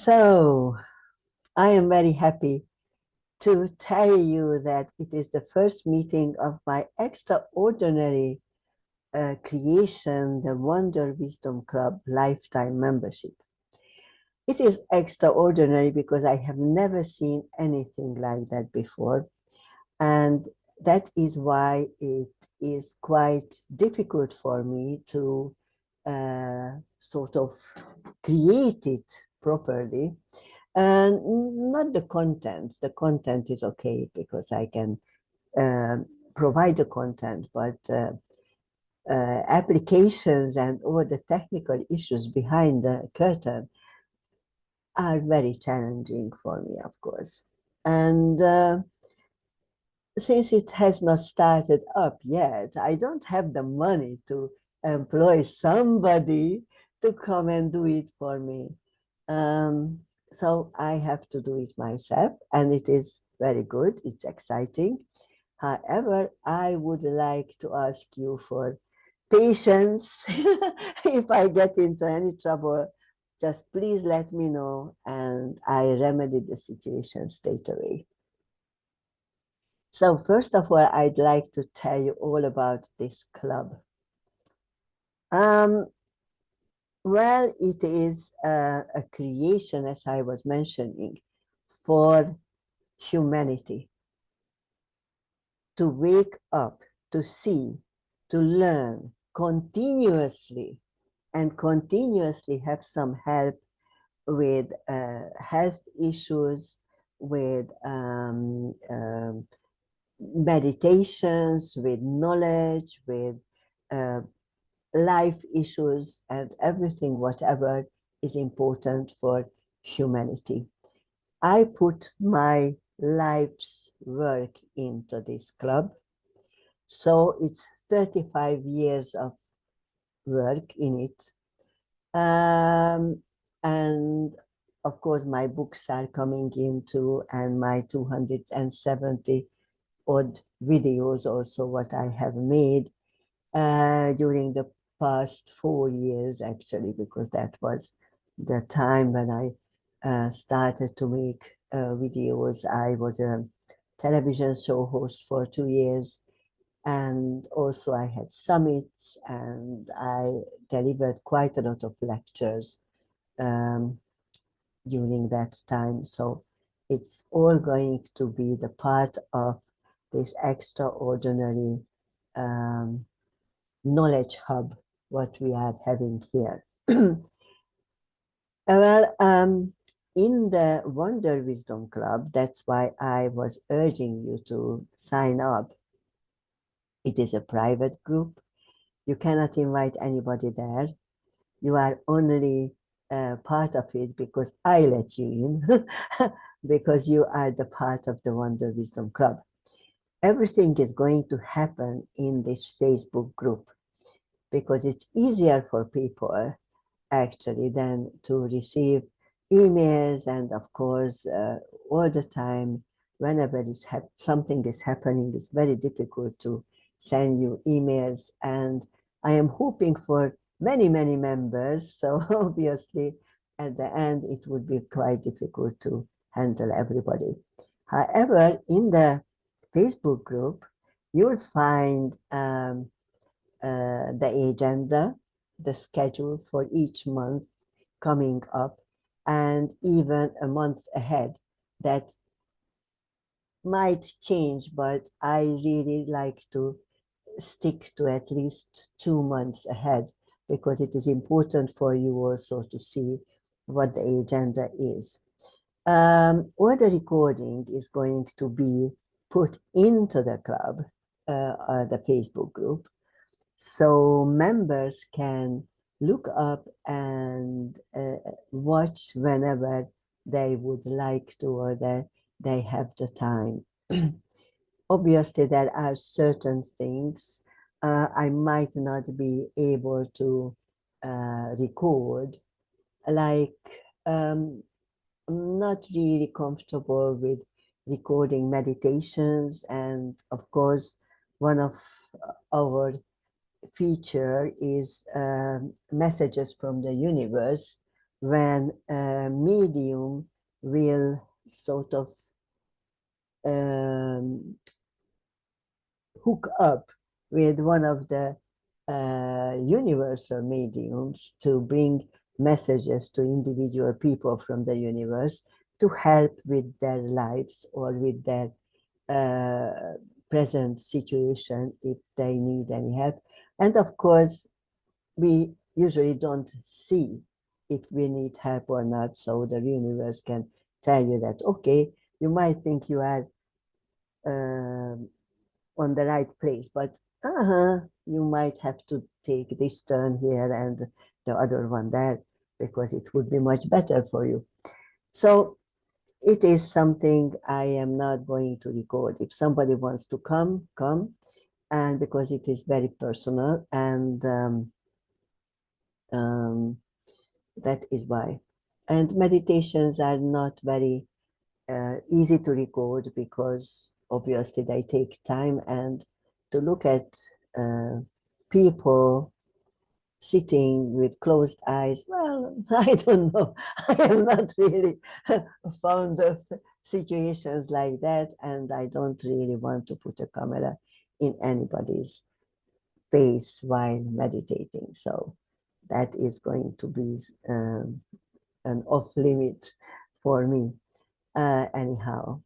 So I am very happy to tell you that it is the first meeting of my extraordinary creation, the WanderWisdom Club Lifetime Membership. It is extraordinary because I have never seen anything like that before. And that is why it is quite difficult for me to sort of create it properly. And not the content. The content is okay because I can provide the content, but applications and all the technical issues behind the curtain are very challenging for me, of course. And since it has not started up yet, I don't have the money to employ somebody to come and do it for me. So I have to do it myself, and it is very good. It's exciting. However, I would like to ask you for patience. If I get into any trouble, just please let me know, and I remedy the situation straight away. So first of all, I'd like to tell you all about this club. Well, it is a creation, as I was mentioning, for humanity. To wake up, to see, to learn continuously, and continuously have some help with health issues, with meditations, with knowledge, with life issues, and everything, whatever is important for humanity. I put my life's work into this club. So it's 35 years of work in it. And of course, my books are coming into, and my 270 odd videos also what I have made during the past 4 years, actually, because that was the time when I started to make videos. I was a television show host for 2 years, and also I had summits, and I delivered quite a lot of lectures during that time. So it's all going to be the part of this extraordinary knowledge hub, what we are having here. Well, in the WanderWisdom Club, that's why I was urging you to sign up. It is a private group. You cannot invite anybody there. You are only part of it because I let you in, because you are the part of the WanderWisdom Club. Everything is going to happen in this Facebook group because it's easier for people actually than to receive emails, and of course all the time whenever something is happening, it's very difficult to send you emails, and I am hoping for many members, so obviously at the end it would be quite difficult to handle everybody. However, in the Facebook group you'll find the agenda, the schedule for each month coming up, and even a month ahead. That might change, but I really like to stick to at least 2 months ahead, because it is important for you also to see what the agenda is. All the recording is going to be put into the club, the Facebook group, so members can look up and watch whenever they would like to, or they have the time. Obviously, there are certain things I might not be able to record, like I'm not really comfortable with recording meditations, and of course one of our feature is messages from the universe, when a medium will sort of hook up with one of the universal mediums to bring messages to individual people from the universe to help with their lives or with their present situation if they need any help. And of course, we usually don't see if we need help or not, so the universe can tell you that, okay, you might think you are on the right place, but you might have to take this turn here and the other one there, because it would be much better for you. So it is something I am not going to record. If somebody wants to come, and because it is very personal, and that is why. And meditations are not very easy to record, because obviously they take time, and to look at people sitting with closed eyes, well, I don't know. I am not really fond of situations like that, and I don't really want to put a camera in anybody's face while meditating. So that is going to be an off limit for me. Anyhow,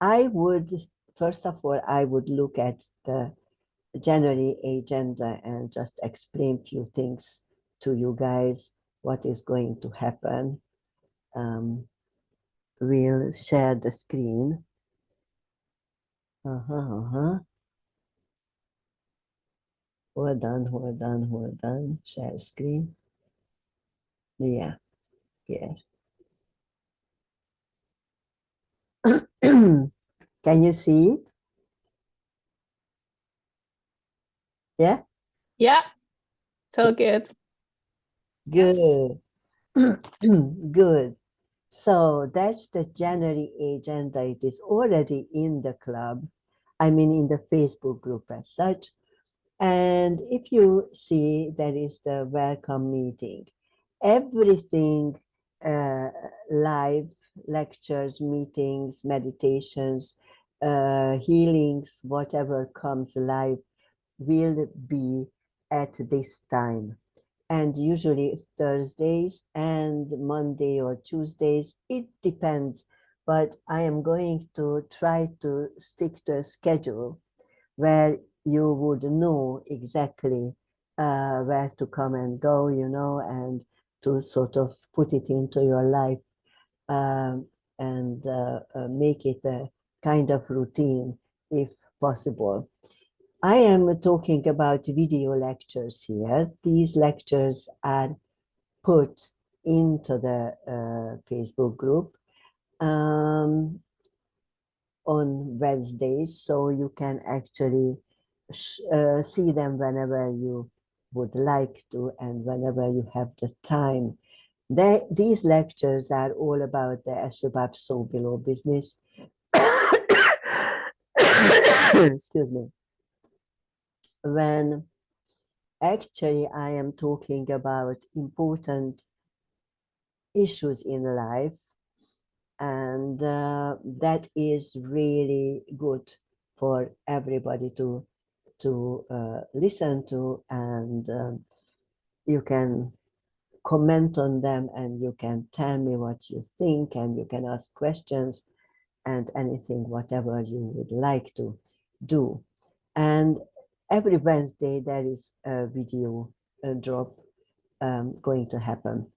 I would, first of all, I would look at the January agenda and just explain a few things to you guys, what is going to happen. We'll share the screen. Hold on. Share screen. Yeah, here. Can you see it? Yeah? Yeah, so good. Good. Yes. Good. So that's the January agenda. It is already in the club. I mean, in the Facebook group as such. And if you see, there is the welcome meeting. Everything live, lectures, meetings, meditations, healings, whatever comes live will be at this time. And usually it's Thursdays and Monday or Tuesdays. It depends. But I am going to try to stick to a schedule where you would know exactly where to come and go, and to sort of put it into your life, and make it a kind of routine if possible. I am talking about video lectures here. These lectures are put into the Facebook group on Wednesdays, so you can actually see them whenever you would like to and whenever you have the time. These lectures are all about the Ashabab Soul Below business. Excuse me. When actually I am talking about important issues in life, and that is really good for everybody to listen to, and you can comment on them, and you can tell me what you think, and you can ask questions and anything, whatever you would like to do. And every Wednesday there is a video drop going to happen.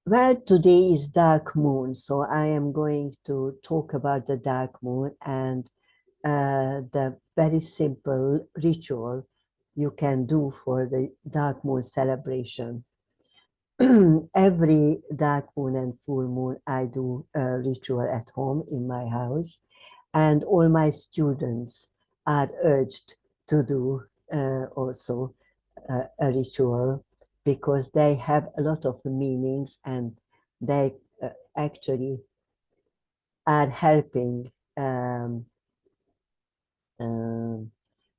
Well, today is dark moon, so I am going to talk about the dark moon and the very simple ritual you can do for the dark moon celebration. Every dark moon and full moon, I do a ritual at home in my house, and all my students are urged to do also a ritual, because they have a lot of meanings, and they actually are helping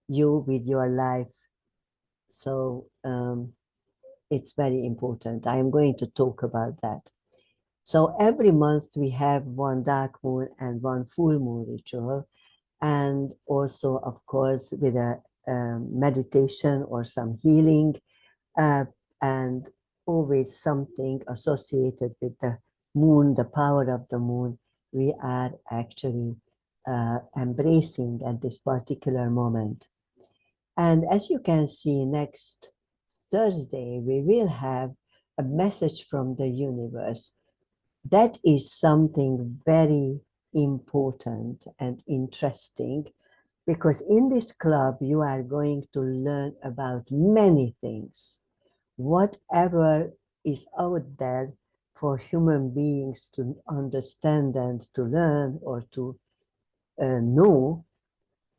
you with your life. So it's very important. I am going to talk about that. So every month we have one dark moon and one full moon ritual, and also, of course, with a meditation or some healing, and always something associated with the moon, the power of the moon, we are actually embracing at this particular moment. And as you can see, next Thursday, we will have a message from the universe. That is something very important and interesting, because in this club, you are going to learn about many things. Whatever is out there for human beings to understand and to learn or to know,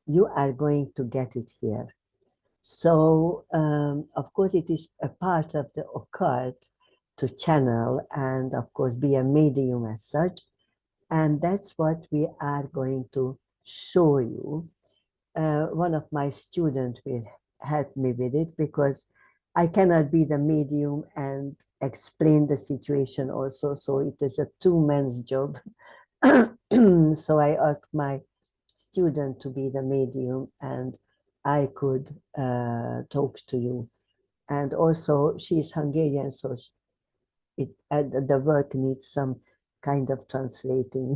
you are going to get it here. So, of course, it is a part of the occult to channel and, of course, be a medium as such. And that's what we are going to show you. One of my students will help me with it, because I cannot be the medium and explain the situation also. So it is a two-man's job. So I asked my student to be the medium, and I could talk to you. And also, she is Hungarian, so the work needs some kind of translating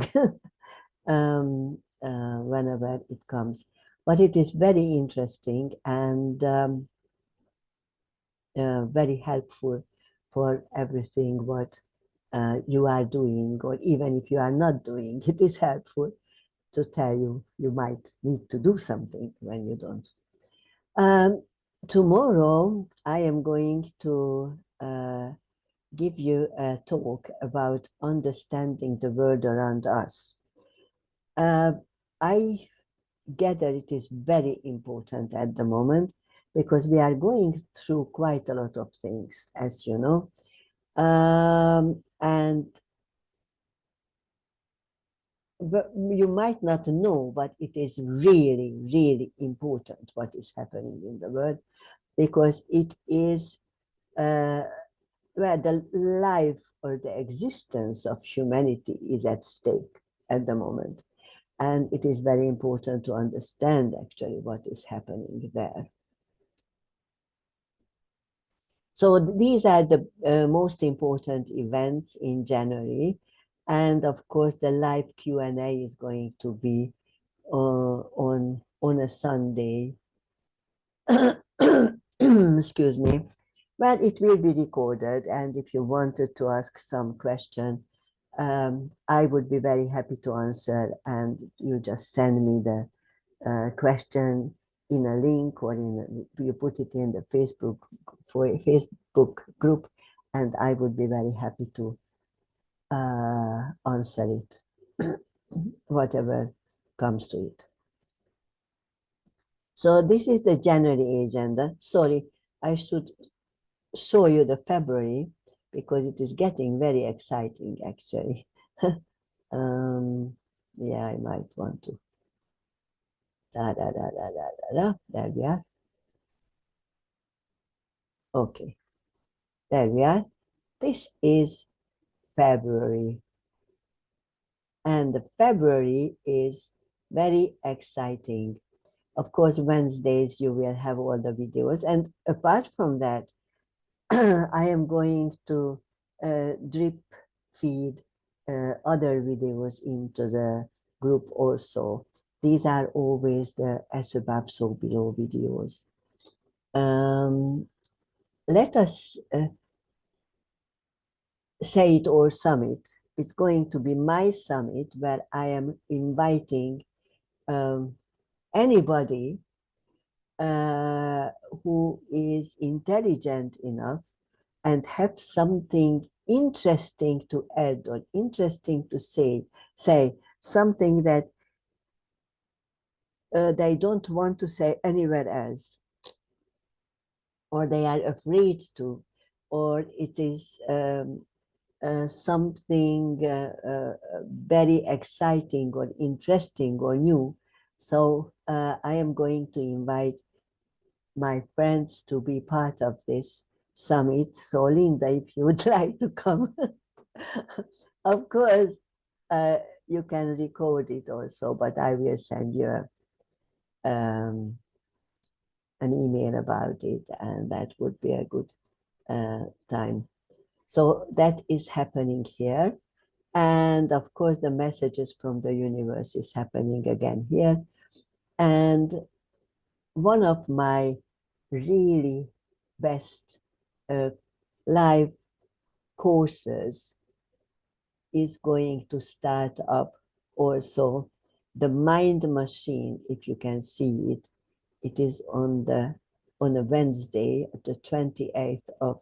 whenever it comes. But it is very interesting and very helpful for everything what you are doing, or even if you are not doing, it is helpful to tell you you might need to do something when you don't. Tomorrow, I am going to give you a talk about understanding the world around us. I gather it is very important at the moment, because we are going through quite a lot of things, as you know. And you might not know, but it is really, really important what is happening in the world, because it is where the life or the existence of humanity is at stake at the moment. And it is very important to understand actually what is happening there. So these are the most important events in January. And of course, the live Q&A is going to be on a Sunday. Excuse me. Well, it will be recorded. And if you wanted to ask some question, I would be very happy to answer. And you just send me the question in a link, or you put it in the Facebook group, and I would be very happy to answer it, whatever comes to it. So this is the January agenda. Sorry, I should show you the February, because it is getting very exciting actually. Yeah, I might want to. There we are. Okay, there we are. This is February. And the February is very exciting. Of course, Wednesdays you will have all the videos. And apart from that, I am going to drip feed other videos into the group also. These are always the as above, so below videos. Let us say it or summit. It's going to be my summit, where I am inviting anybody who is intelligent enough and have something interesting to add or interesting to say something that they don't want to say anywhere else, or they are afraid to, or it is something very exciting or interesting or new. So I am going to invite my friends to be part of this, summit. So Linda, if you would like to come, of course, you can record it also, but I will send you an email about it, and that would be a good time. So that is happening here. And of course, the messages from the universe is happening again here. And one of my really best live courses is going to start up also. The mind machine, if you can see it, it is on a Wednesday, the 28th of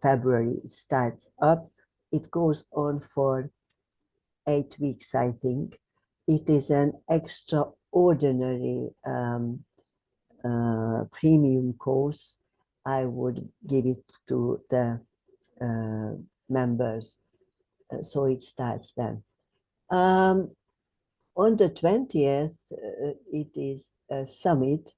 February. It starts up. It goes on for 8 weeks, I think. It is an extraordinary premium course. I would give it to the members. So it starts then. On the 20th, it is a summit.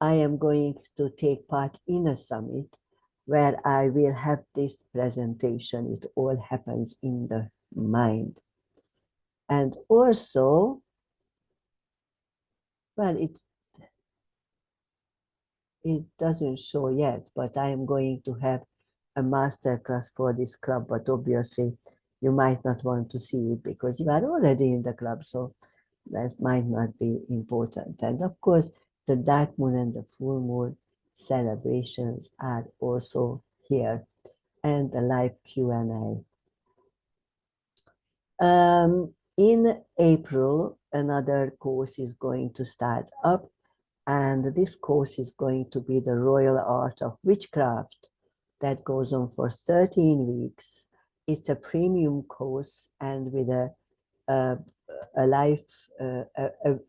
I am going to take part in a summit where I will have this presentation. It all happens in the mind. And also, well, it doesn't show yet, but I am going to have a masterclass for this club, but obviously you might not want to see it because you are already in the club, so that might not be important. And of course, the dark moon and the full moon celebrations are also here, and the live Q&A. In April, another course is going to start up, and this course is going to be the Royal Art of Witchcraft that goes on for 13 weeks. It's a premium course, and with a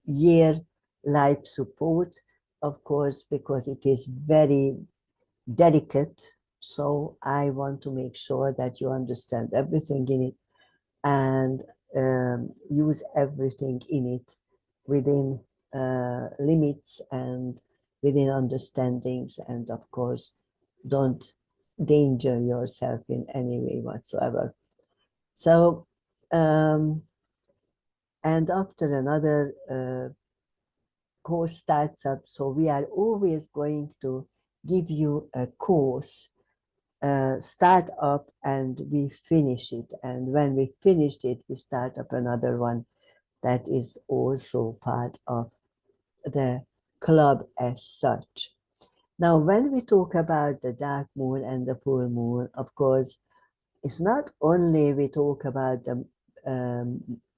year life support, of course, because it is very delicate. So I want to make sure that you understand everything in it and use everything in it within limits and within understandings, and of course don't danger yourself in any way whatsoever. So and after another course starts up, so we are always going to give you a course start up and we finish it, and when we finished it we start up another one that is also part of the club as such. Now, when we talk about the dark moon and the full moon, of course, it's not only we talk about the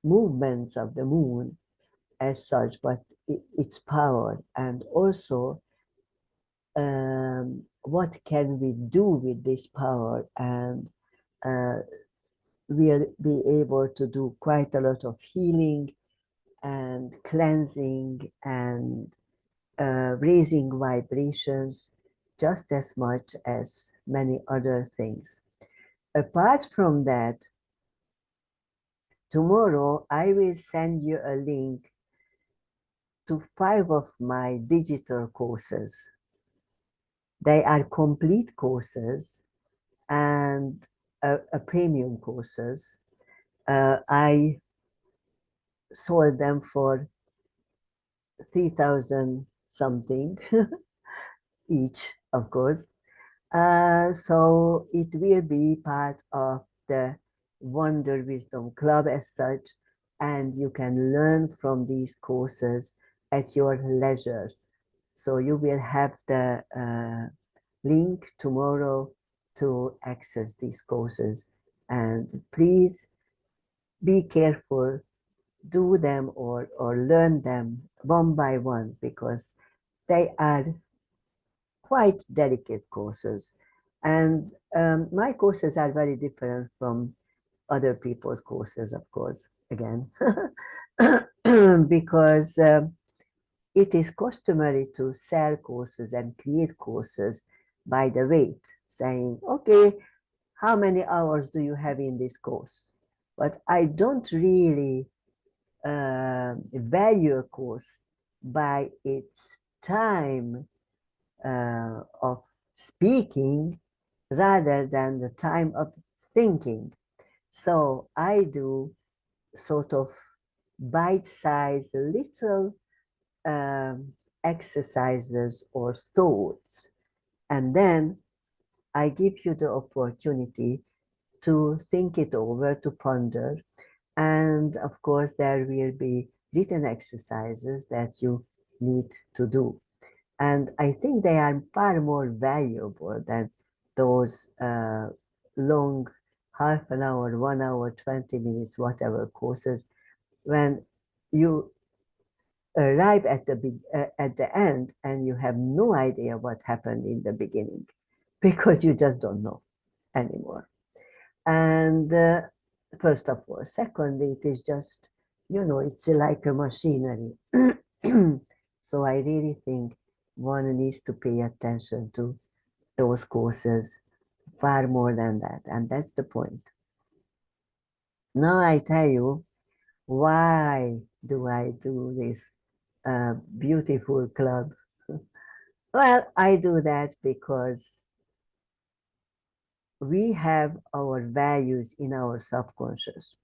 movements of the moon as such, but its power, and also what can we do with this power, and we'll be able to do quite a lot of healing and cleansing and raising vibrations just as much as many other things. Apart from that, tomorrow I will send you a link to 5 of my digital courses. They are complete courses and a premium courses. I sold them for 3,000 something each, of course. So it will be part of the WanderWisdom Club as such, and you can learn from these courses at your leisure. So you will have the link tomorrow to access these courses, and please be careful, do them or learn them one by one, because they are quite delicate courses. And my courses are very different from other people's courses, of course, again, because it is customary to sell courses and create courses by the weight, saying, okay, how many hours do you have in this course? But I don't really value a course by its time of speaking, rather than the time of thinking. So I do sort of bite-sized little exercises or thoughts, and then I give you the opportunity to think it over, to ponder. And of course, there will be written exercises that you need to do. And I think they are far more valuable than those long half an hour, 1 hour, 20 minutes, whatever courses. When you arrive at the end and you have no idea what happened in the beginning because you just don't know anymore. And first of all, secondly, it is just, it's like a machinery. So I really think one needs to pay attention to those courses far more than that, and that's the point. Now I tell you, why do I do this beautiful club? Well, I do that because we have our values in our subconscious.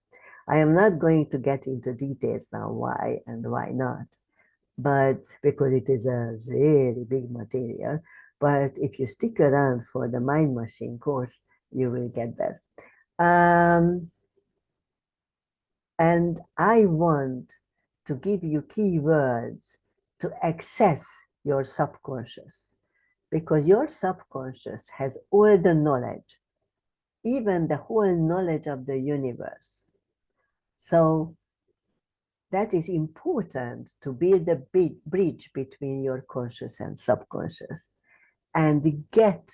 I am not going to get into details now why and why not, but because it is a really big material. But if you stick around for the Mind Machine course, you will get there. And I want to give you keywords to access your subconscious, because your subconscious has all the knowledge, even the whole knowledge of the universe. So that is important to build a bridge between your conscious and subconscious and get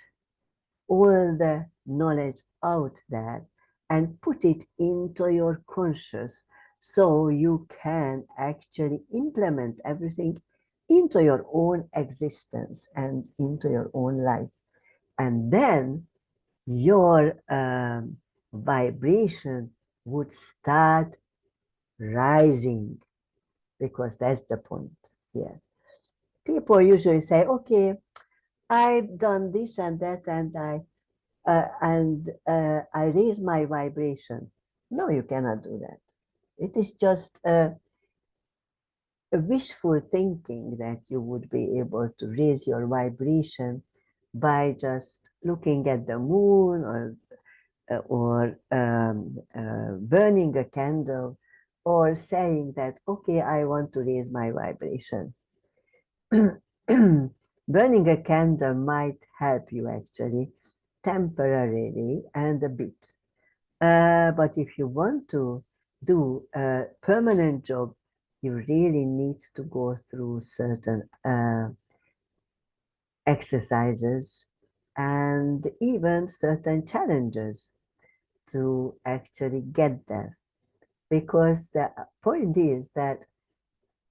all the knowledge out there and put it into your conscious so you can actually implement everything into your own existence and into your own life. And then your vibration would start rising, because that's the point here. People usually say, okay, I've done this and that, and I raise my vibration. No, you cannot do that. It is just a wishful thinking that you would be able to raise your vibration by just looking at the moon or burning a candle or saying that, okay, I want to raise my vibration. Burning a candle might help you actually temporarily and a bit. But if you want to do a permanent job, you really need to go through certain exercises and even certain challenges to actually get there. Because the point is that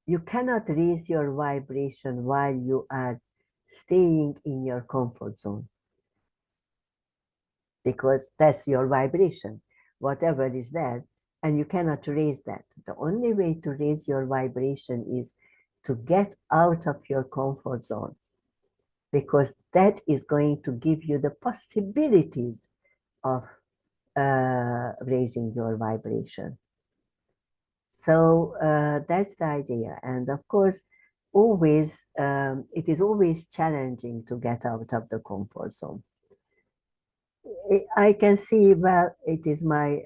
you cannot raise your vibration while you are staying in your comfort zone, because that's your vibration, whatever is there, and you cannot raise that. The only way to raise your vibration is to get out of your comfort zone, because that is going to give you the possibilities of raising your vibration. So that's the idea. And of course, always, it is always challenging to get out of the comfort zone. I can see, well, it is my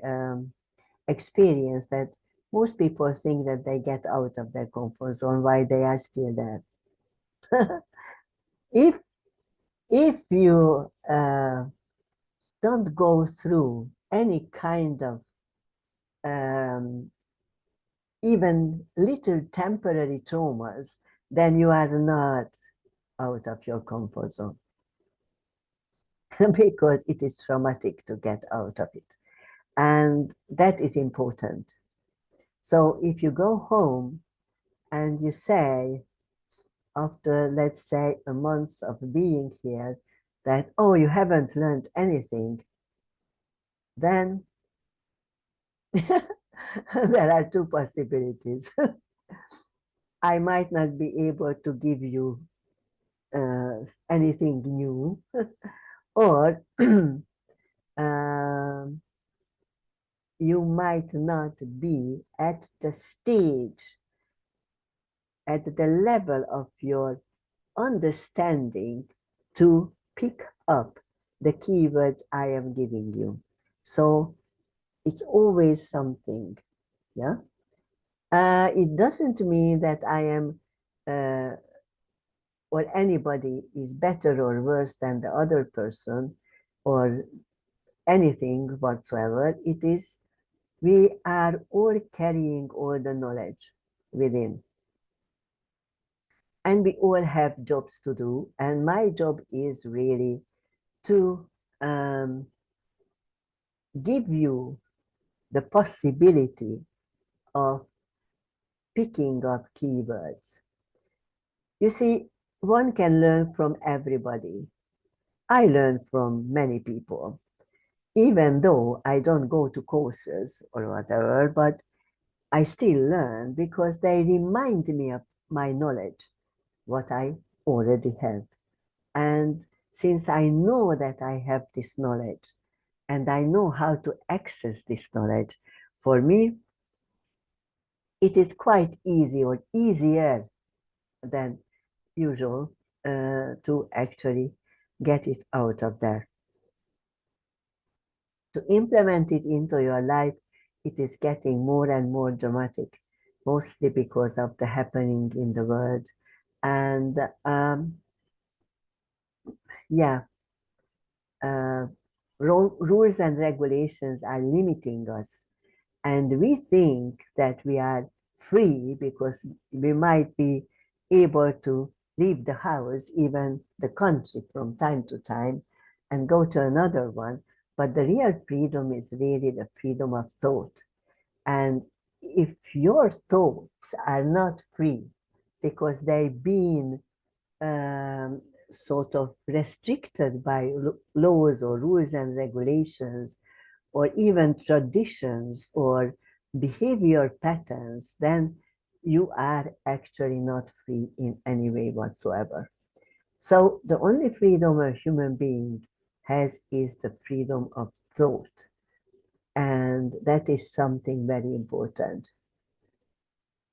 experience that most people think that they get out of their comfort zone while they are still there. if you don't go through any kind of even little temporary traumas, then you are not out of your comfort zone. Because it is traumatic to get out of it. And that is important. So if you go home and you say, after, let's say, a month of being here, that, oh, you haven't learned anything, then there are two possibilities. I might not be able to give you anything new, or um, you might not be at the stage, at the level of your understanding to pick up the keywords I am giving you. So it's always something, yeah? It doesn't mean that I am or anybody is better or worse than the other person or anything whatsoever. It is, we are all carrying all the knowledge within. And we all have jobs to do. And my job is really to give you the possibility of picking up keywords. You see, one can learn from everybody. I learn from many people, even though I don't go to courses or whatever, but I still learn because they remind me of my knowledge, what I already have. And since I know that I have this knowledge and I know how to access this knowledge, for me, it is quite easy or easier than usual to actually get it out of there. To implement it into your life, it is getting more and more dramatic, mostly because of the happening in the world. And yeah, rules and regulations are limiting us. And we think that we are free because we might be able to leave the house, even the country from time to time, and go to another one. But the real freedom is really the freedom of thought. And if your thoughts are not free because they've been sort of restricted by laws or rules and regulations, or even traditions or behavior patterns, then you are actually not free in any way whatsoever. So the only freedom a human being has is the freedom of thought. And that is something very important.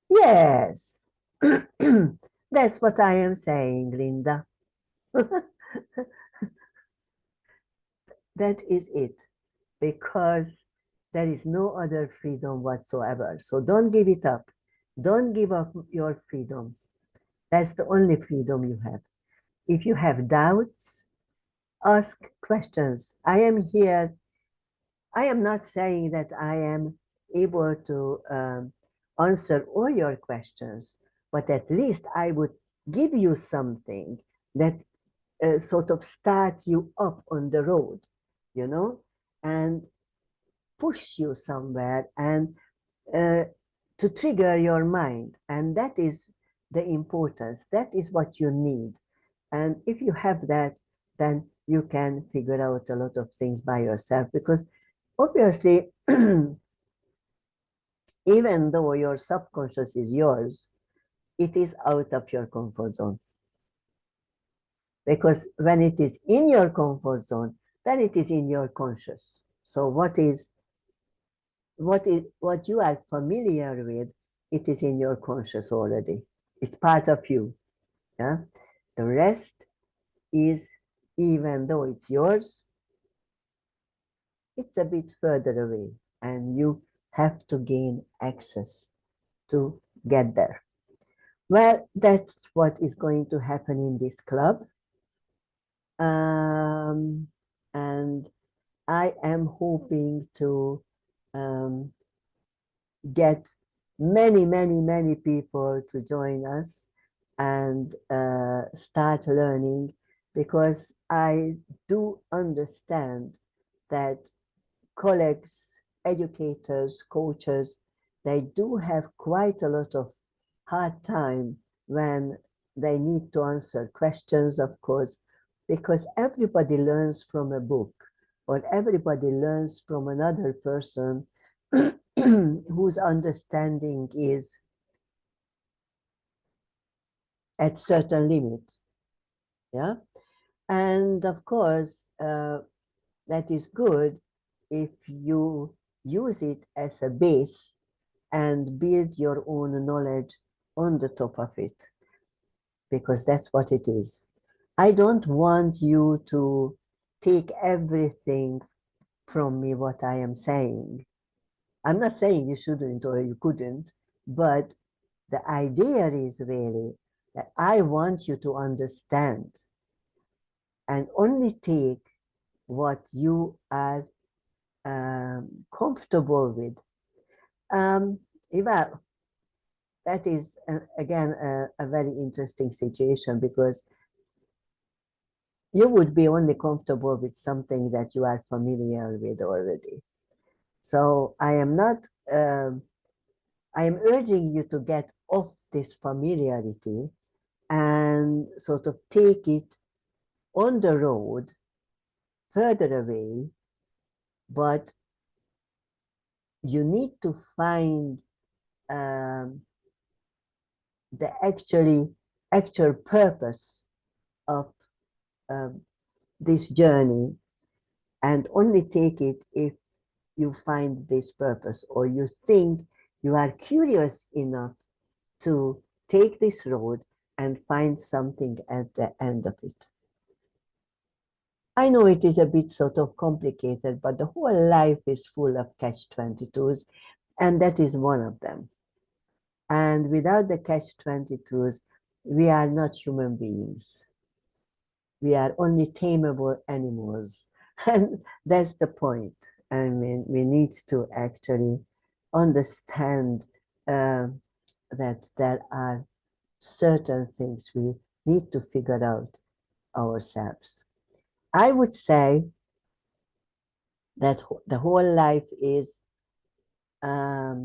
Yes, that's what I am saying, Linda. That is it, because there is no other freedom whatsoever. So don't give it up. Don't give up your freedom. That's the only freedom you have. If you have doubts, ask questions. I am here. I am not saying that I am able to answer all your questions, but at least I would give you something that sort of start you up on the road, you know, and push you somewhere and to trigger your mind. And that is the importance. That is what you need. And if you have that, then you can figure out a lot of things by yourself, because obviously, even though your subconscious is yours, it is out of your comfort zone. Because when it is in your comfort zone, then it is in your conscious. So what you are familiar with, it is in your conscious already. It's part of you. Yeah. The rest is, even though it's yours, it's a bit further away, and you have to gain access to get there. Well, that's what is going to happen in this club. And I am hoping to get many people to join us and start learning, because I do understand that colleagues, educators, coaches, they do have quite a lot of hard time when they need to answer questions, of course, because everybody learns from a book, or everybody learns from another person whose understanding is at certain limit. Yeah. And of course, that is good if you use it as a base and build your own knowledge on the top of it, because that's what it is. I don't want you to take everything from me what I am saying. I'm not saying you shouldn't or you couldn't, but the idea is really that I want you to understand and only take what you are comfortable with. Well, that is, again, a very interesting situation, because you would be only comfortable with something that you are familiar with already. So I am not, I am urging you to get off this familiarity and sort of take it on the road further away, but you need to find the actual purpose of this journey, and only take it if you find this purpose, or you think you are curious enough to take this road and find something at the end of it. I know it is a bit sort of complicated, but the whole life is full of catch-22s, and that is one of them. And without the catch-22s, we are not human beings. We are only tameable animals. And that's the point. I mean, we need to actually understand that there are certain things we need to figure out ourselves. I would say that the whole life is a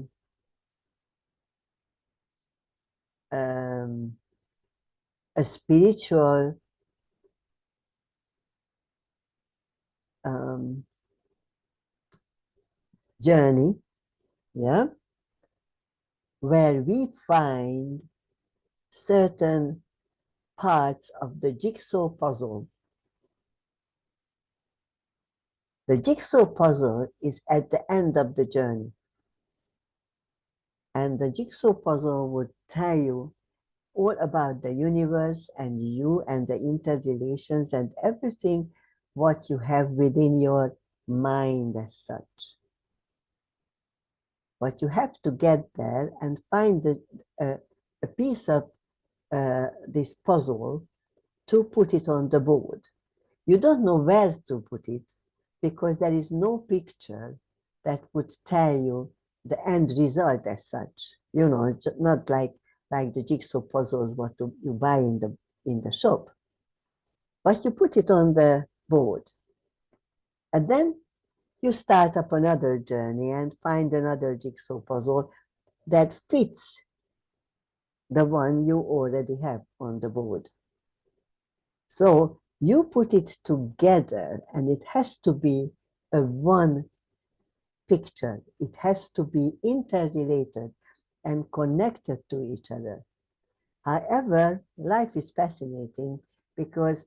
spiritual journey, yeah, where we find certain parts of the jigsaw puzzle. The jigsaw puzzle is at the end of the journey. And the jigsaw puzzle would tell you all about the universe and you and the interrelations and everything what you have within your mind as such. But you have to get there and find a piece of this puzzle to put it on the board. You don't know where to put it, because there is no picture that would tell you the end result as such. You know, it's not like the jigsaw puzzles what you buy in the shop. But you put it on the board. And then you start up another journey and find another jigsaw puzzle that fits the one you already have on the board. So you put it together, and it has to be a one picture. It has to be interrelated and connected to each other. However, life is fascinating, because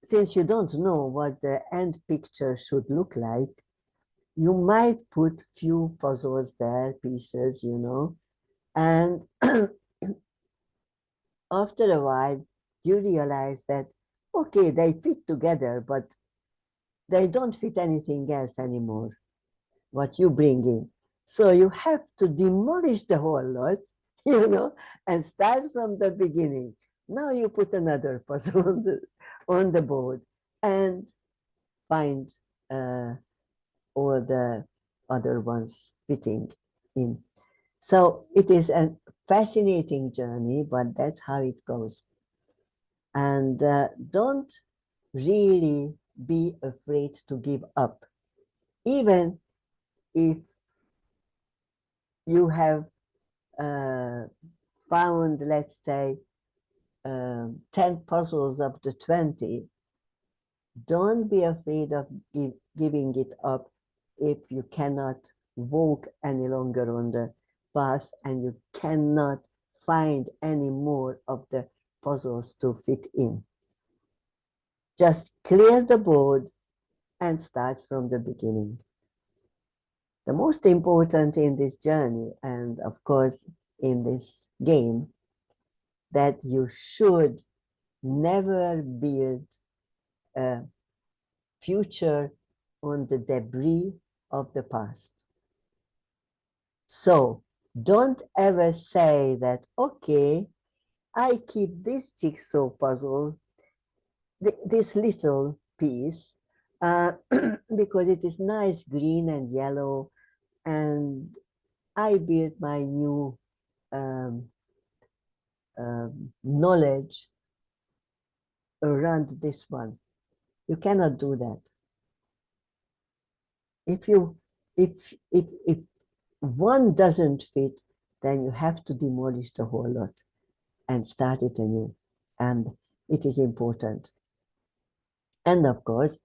since you don't know what the end picture should look like, you might put few puzzles there, pieces, you know, and after a while, you realize that, okay, they fit together, but they don't fit anything else anymore, what you bring in. So you have to demolish the whole lot, you know, and start from the beginning. Now you put another puzzle on the board and find all the other ones fitting in. So it is a fascinating journey, but that's how it goes. And don't really be afraid to give up. Even if you have found, let's say, 10 puzzles of the 20, don't be afraid of giving it up if you cannot walk any longer on the path and you cannot find any more of the puzzles to fit in. Just clear the board and start from the beginning. The most important in this journey, and of course in this game, that you should never build a future on the debris of the past. So don't ever say that, okay, I keep this jigsaw puzzle, this little piece, because it is nice green and yellow, and I build my new knowledge around this one. You cannot do that. If one doesn't fit, then you have to demolish the whole lot and start it anew. And it is important. And of course,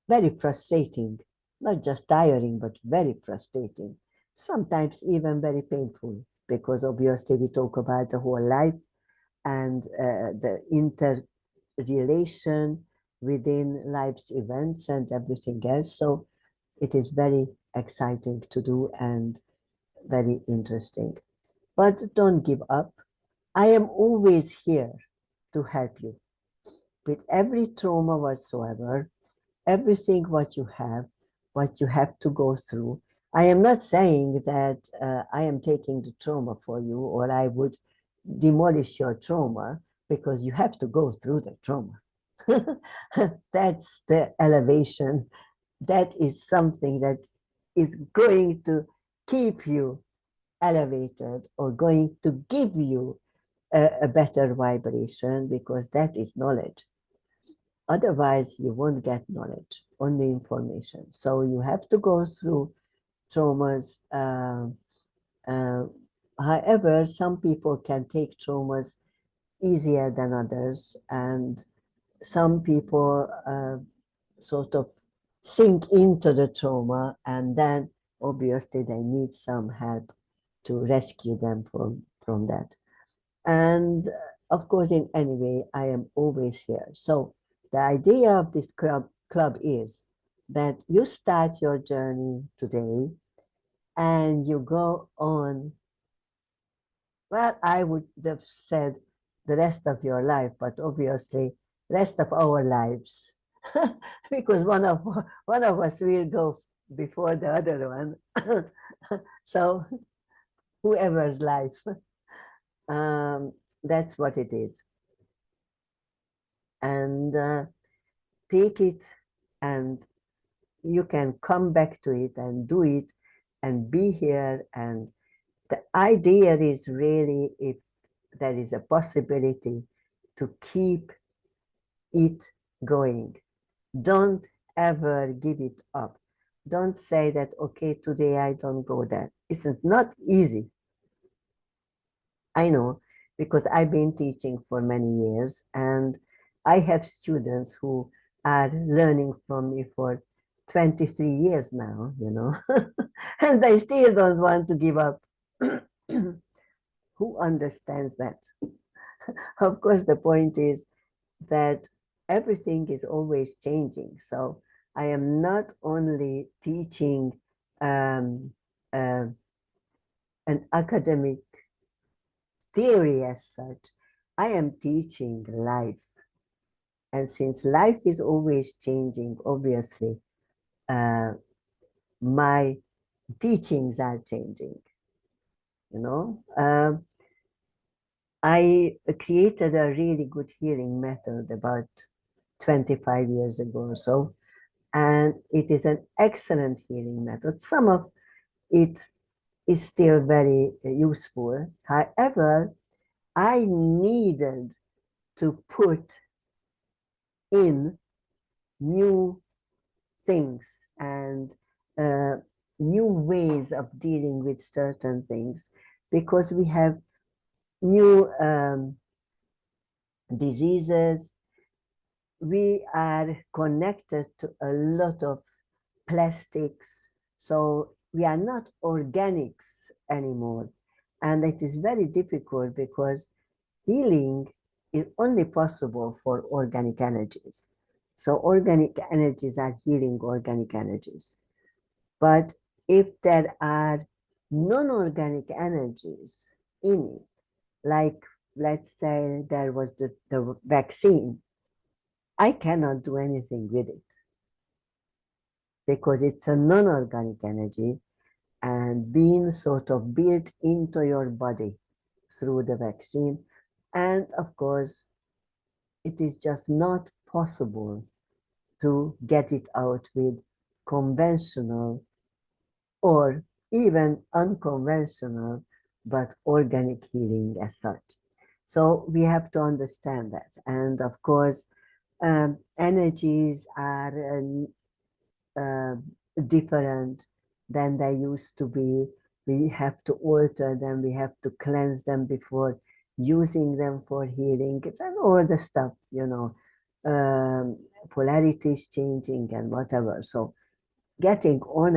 very frustrating, not just tiring, but very frustrating. Sometimes even very painful, because obviously we talk about the whole life and the interrelation within life's events and everything else. So it is very exciting to do and very interesting. But don't give up. I am always here to help you with every trauma whatsoever, everything what you have to go through. I am not saying that I am taking the trauma for you, or I would demolish your trauma, because you have to go through the trauma. That's the elevation. That is something that is going to keep you elevated, or going to give you a better vibration, because that is knowledge. Otherwise, you won't get knowledge, only information. So you have to go through traumas. However, some people can take traumas easier than others, and some people sort of sink into the trauma, and then obviously they need some help to rescue them from that. And of course, in any way, I am always here. So the idea of this club is that you start your journey today and you go on. Well, I would have said the rest of your life, but obviously rest of our lives, because one of us will go before the other one. So whoever's life, that's what it is. And take it, and you can come back to it and do it and be here. And the idea is really, if there is a possibility, to keep it going. Don't ever give it up. Don't say that, okay, today I don't go there. It's not easy. I know, because I've been teaching for many years, and I have students who are learning from me for 23 years now, and they still don't want to give up. Who understands that? Of course, the point is that everything is always changing. So I am not only teaching an academic theory as such, I am teaching life. And since life is always changing, obviously, my teachings are changing. I created a really good healing method about 25 years ago or so, and it is an excellent healing method. Some of it is still very useful. However, I needed to put in new things and new ways of dealing with certain things, because we have new diseases. We are connected to a lot of plastics, so we are not organics anymore. And it is very difficult, because healing is only possible for organic energies. So organic energies are healing organic energies. But if there are non-organic energies in it, like let's say there was the vaccine, I cannot do anything with it because it's a non-organic energy and being sort of built into your body through the vaccine. And of course, it is just not possible to get it out with conventional or even unconventional, but organic healing as such. So we have to understand that. And of course, energies are different than they used to be. We have to alter them, we have to cleanse them before using them for healing. It's and all the stuff, you know, polarity is changing and whatever. So getting on,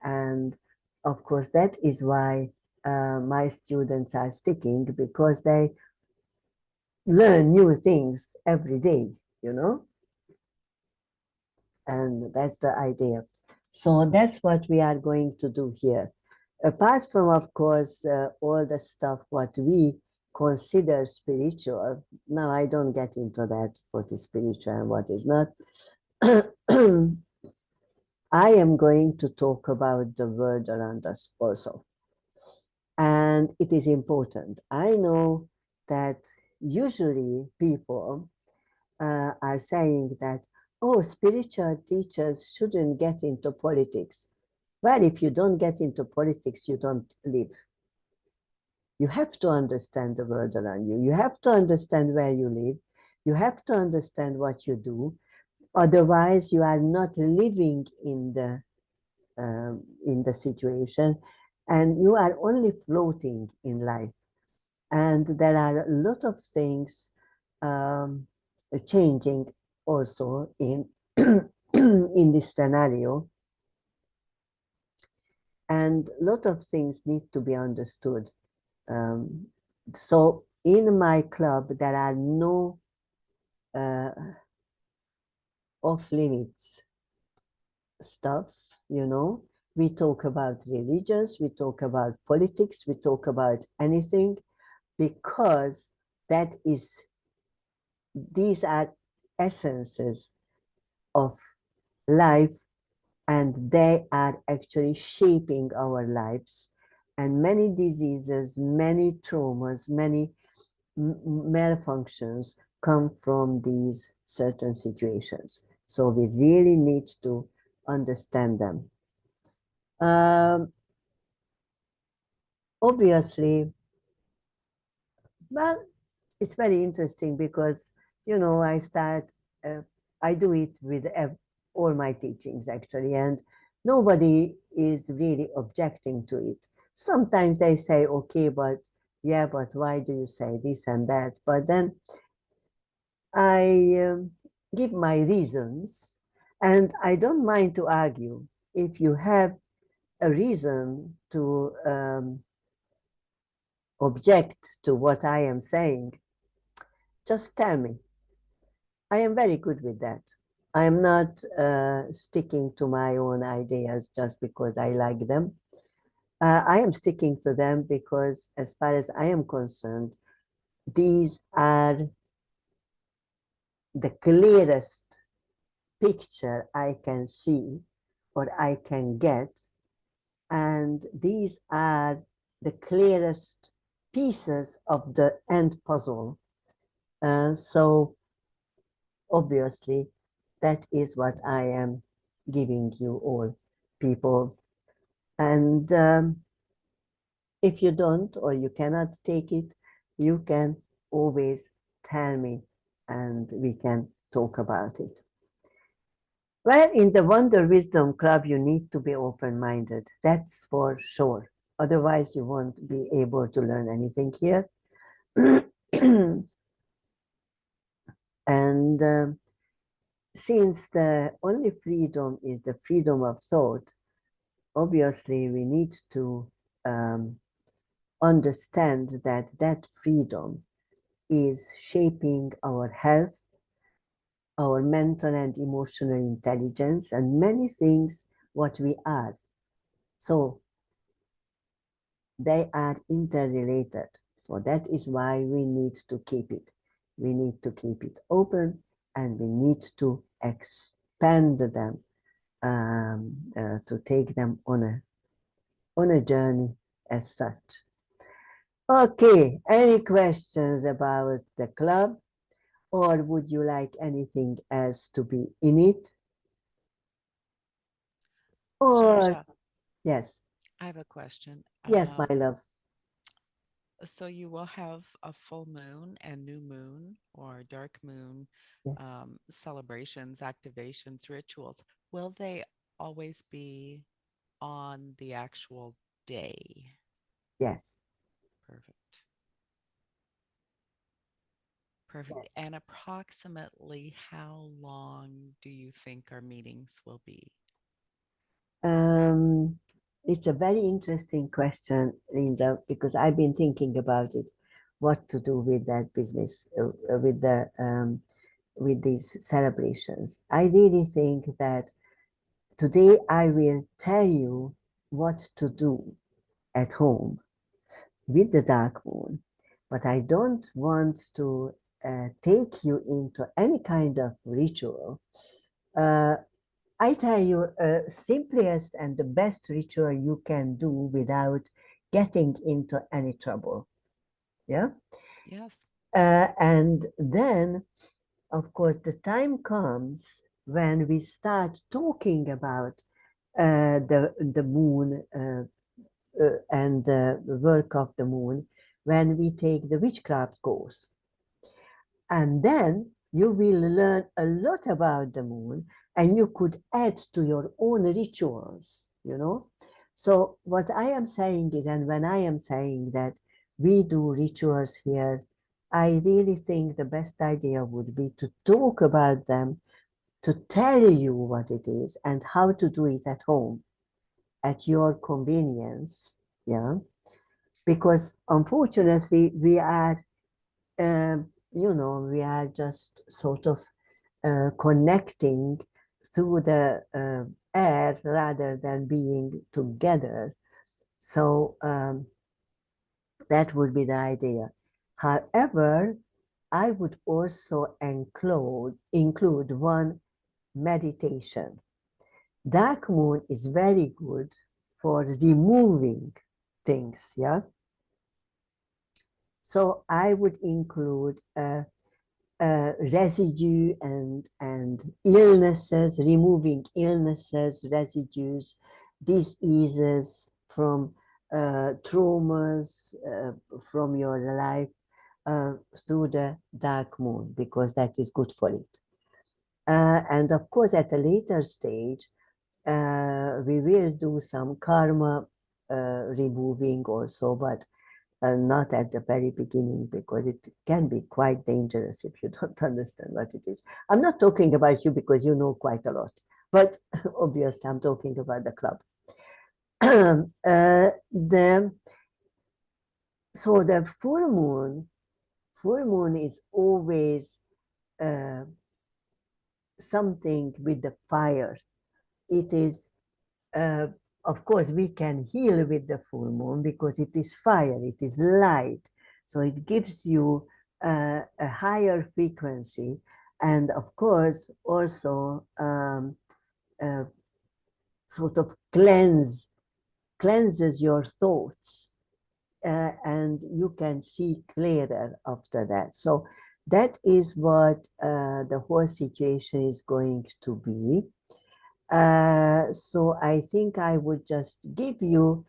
and of course that is why my students are sticking, because they learn new things every day, you know, and that's the idea. So that's what we are going to do here. Apart from, of course, all the stuff what we consider spiritual. Now I don't get into that, what is spiritual and what is not. I am going to talk about the world around us also. And it is important. I know that usually people are saying that, oh, spiritual teachers shouldn't get into politics. Well, if you don't get into politics, you don't live. You have to understand the world around you. You have to understand where you live. You have to understand what you do. Otherwise, you are not living in the situation, and you are only floating in life. And there are a lot of things changing also in in this scenario, and a lot of things need to be understood. So in my club there are no off limits stuff, you know. We talk about religions, we talk about politics, we talk about anything, because these are essences of life, and they are actually shaping our lives. And many diseases, many traumas, many malfunctions come from these certain situations. So we really need to understand them. Obviously, well, it's very interesting because, you know, I do it with all my teachings actually, and nobody is really objecting to it. Sometimes they say, okay, but yeah, but why do you say this and that? But then I give my reasons, and I don't mind to argue. If you have a reason to object to what I am saying, just tell me. I am very good with that. I am not sticking to my own ideas just because I like them. I am sticking to them because, as far as I am concerned, these are the clearest picture I can see or I can get, and these are the clearest pieces of the end puzzle. So obviously, that is what I am giving you all, people. And if you don't or you cannot take it, you can always tell me and we can talk about it. Well, in the Wonder Wisdom Club, you need to be open-minded. That's for sure. Otherwise, you won't be able to learn anything here. And since the only freedom is the freedom of thought, obviously we need to understand that that freedom is shaping our health, our mental and emotional intelligence, and many things what we are. So they are interrelated. So that is why we need to keep it. We need to keep it open, and we need to expand them, to take them on a journey as such. Okay, any questions about the club, or would you like anything else to be in it? Zsa Or Zsa, yes, I have a question. yes, my love. So you will have a full moon and new moon or dark moon Yeah. celebrations, activations, rituals. Will they always be on the actual day? Yes, Perfect. Perfect. yes. And approximately how long do you think our meetings will be? Um, it's a very interesting question, Linda, because I've been thinking about it, what to do with that business, with these celebrations. I really think that today I will tell you what to do at home with the dark moon, but I don't want to take you into any kind of ritual. Uh, I tell you, simplest and the best ritual you can do without getting into any trouble. Yeah. Yes. And then, of course, the time comes when we start talking about the moon and the work of the moon, when we take the witchcraft course. And then you will learn a lot about the moon, and you could add to your own rituals, you know. So what I am saying is, and when I am saying that we do rituals here, I really think the best idea would be to talk about them, to tell you what it is and how to do it at home at your convenience. Yeah, because unfortunately we are, we are just sort of connecting through the air rather than being together. So that would be the idea. However, I would also include one meditation. Dark moon is very good for removing things, yeah. So I would include residue and illnesses, removing illnesses, residues, diseases from traumas from your life through the dark moon, because that is good for it. And of course, at a later stage, we will do some karma removing also, but not at the very beginning, because it can be quite dangerous if you don't understand what it is. I'm not talking about you because you know quite a lot, but obviously I'm talking about the club. So the full moon is always uh, something with the fire. It is, uh, of course, we can heal with the full moon because it is fire, it is light. So it gives you a higher frequency, and of course, also sort of cleanses your thoughts, and you can see clearer after that. So that is what the whole situation is going to be. So I think I would just give you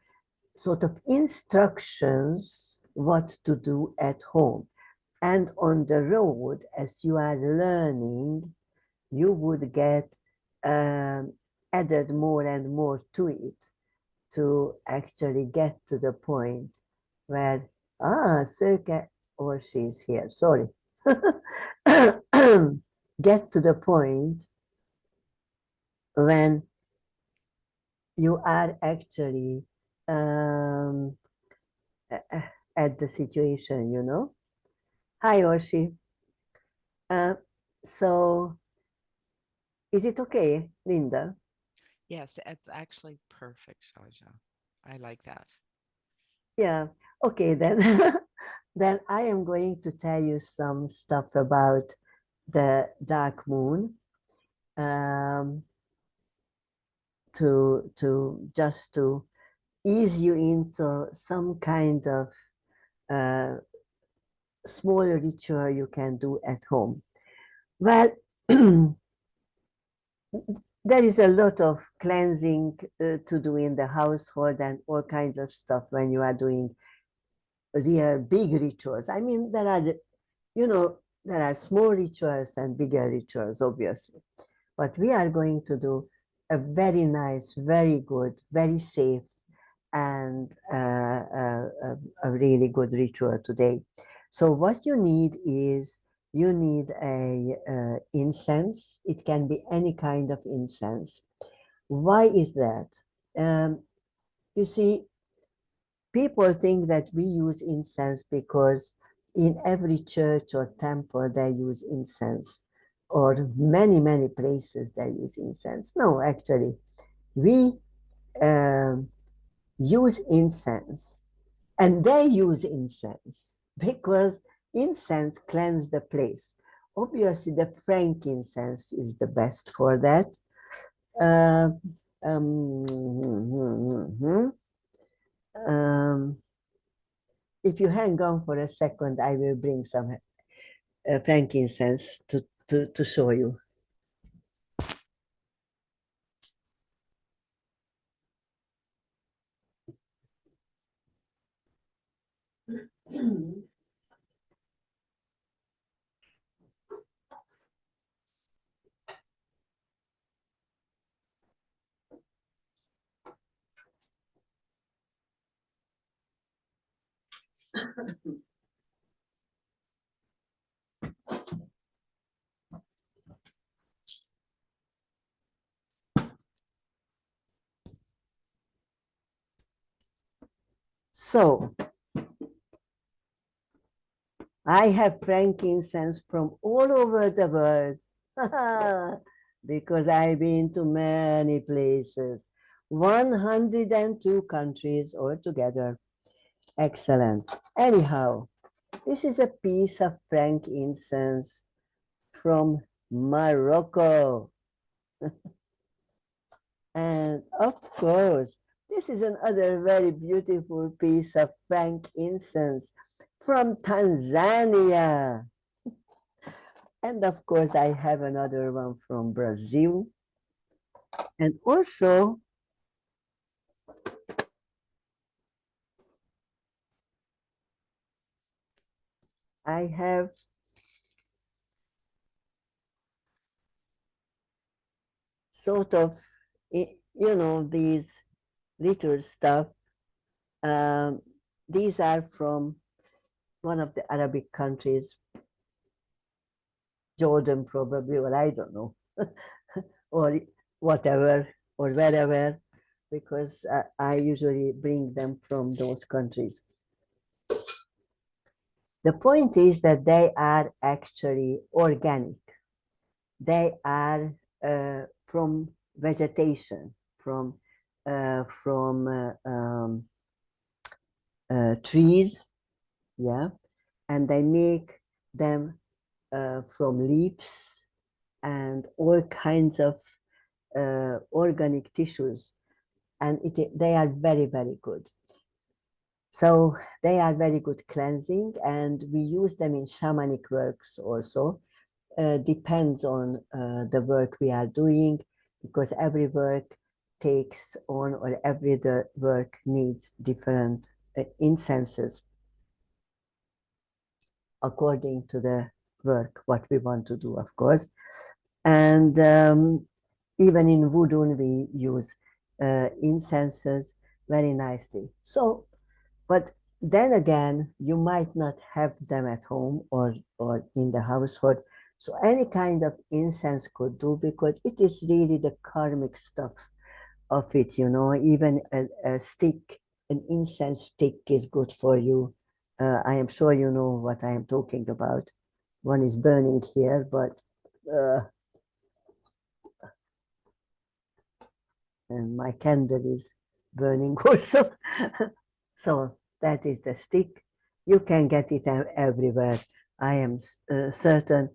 sort of instructions what to do at home. And on the road, as you are learning, you would get added more and more to it to actually get to the point where, Circa, or she's here, sorry. Get to the point when you are actually um, at the situation, you know. Hi, Oshi. Uh, so Is it okay, Linda? Yes, it's actually perfect, Zsa Zsa. I like that. Yeah. Okay, then. Then I am going to tell you some stuff about the dark moon. To ease you into some kind of uh, small ritual you can do at home. Well, there is a lot of cleansing to do in the household and all kinds of stuff when you are doing real big rituals. I mean, there are small rituals and bigger rituals, obviously. But we are going to do a very nice, very good, very safe, and a really good ritual today. So what you need is you need a incense. It can be any kind of incense. Why is that? You see, people think that we use incense because in every church or temple they use incense, or many places they use incense. No, actually, we um, use incense, and they use incense because incense cleanses the place. Obviously, the frankincense is the best for that. Uh, um, if you hang on for a second, I will bring some frankincense to show you. So I have frankincense from all over the world because I've been to many places, 102 countries altogether. Excellent. Anyhow, this is a piece of frankincense from Morocco. And of course, this is another very beautiful piece of frankincense from Tanzania. And of course, I have another one from Brazil. And also, I have sort of, these little stuff. Um, these are from one of the Arabic countries, Jordan probably, or I don't know, or whatever, or wherever, because I usually bring them from those countries. The point is that they are actually organic. They are from vegetation, from trees, yeah, and they make them from leaves and all kinds of organic tissues, and they are very good. So they are very good cleansing, and we use them in shamanic works also. Depends on the work we are doing, because every work takes on, or every work needs different incenses according to the work, what we want to do, of course. And even in voodoo, we use incenses very nicely. So, but then again, you might not have them at home or in the household. So any kind of incense could do, because it is really the karmic stuff of it, even a stick, an incense stick is good for you. I am sure you know what I am talking about. One is burning here, but and my candle is burning also. So that is the stick. You can get it everywhere. I am certain.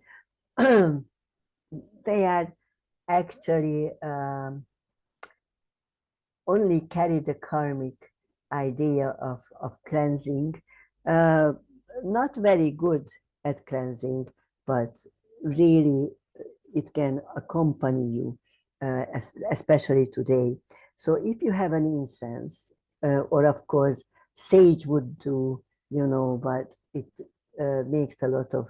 They are actually only carry the karmic idea of cleansing. Uh, Not very good at cleansing, but really it can accompany you, especially today. So if you have an incense, or of course, sage would do, but it makes a lot of